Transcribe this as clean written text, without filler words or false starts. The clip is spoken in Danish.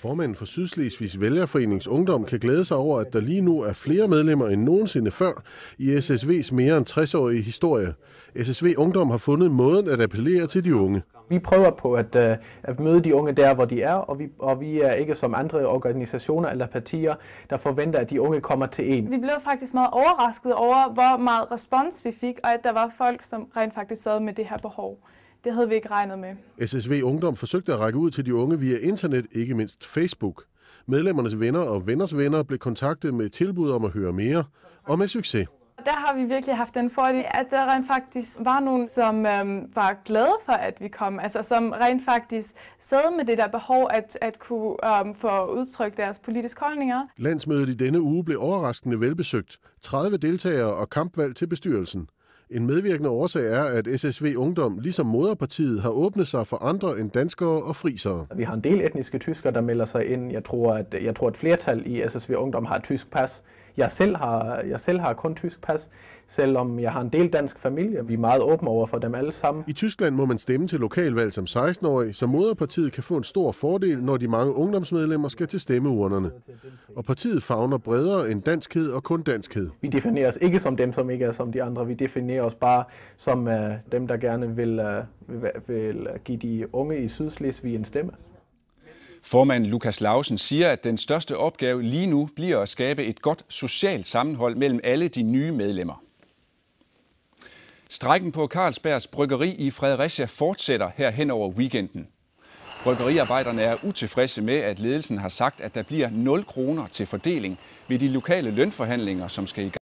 Formanden for Sydslesvigs Vælgerforenings Ungdom kan glæde sig over, at der lige nu er flere medlemmer end nogensinde før i SSV's mere end 60-årige historie. SSV Ungdom har fundet måden at appellere til de unge. Vi prøver på at møde de unge der, hvor de er, og vi er ikke som andre organisationer eller partier, der forventer, at de unge kommer til en. Vi blev faktisk meget overrasket over, hvor meget respons vi fik, og at der var folk, som rent faktisk sad med det her behov. Det havde vi ikke regnet med. SSV Ungdom forsøgte at række ud til de unge via internet, ikke mindst Facebook. Medlemmernes venner og venners venner blev kontaktet med tilbud om at høre mere, og med succes. Der har vi virkelig haft den fordel, at der rent faktisk var nogen, som var glade for, at vi kom. Altså som rent faktisk sad med det der behov at kunne få udtrykt deres politiske holdninger. Landsmødet i denne uge blev overraskende velbesøgt. 30 deltagere og kampvalg til bestyrelsen. En medvirkende årsag er, at SSV Ungdom, ligesom moderpartiet, har åbnet sig for andre end danskere og frisere. Vi har en del etniske tyskere, der melder sig ind. Jeg tror, at flertal i SSV Ungdom har et tysk pas. Jeg selv har kun tysk pas, selvom jeg har en del dansk familie. Vi er meget åbne over for dem alle sammen. I Tyskland må man stemme til lokalvalg som 16-årig, så moderpartiet kan få en stor fordel, når de mange ungdomsmedlemmer skal til stemmeurnerne. Og partiet favner bredere end danskhed og kun danskhed. Vi definerer os ikke som dem, som ikke er som de andre. Vi definerer os bare som dem, der gerne vil give de unge i Sydslesvig en stemme. Formand Lukas Lausen siger, at den største opgave lige nu bliver at skabe et godt socialt sammenhold mellem alle de nye medlemmer. Strejken på Carlsbergs Bryggeri i Fredericia fortsætter her hen over weekenden. Bryggeriarbejderne er utilfredse med, at ledelsen har sagt, at der bliver 0 kroner til fordeling ved de lokale lønforhandlinger, som skal i gang.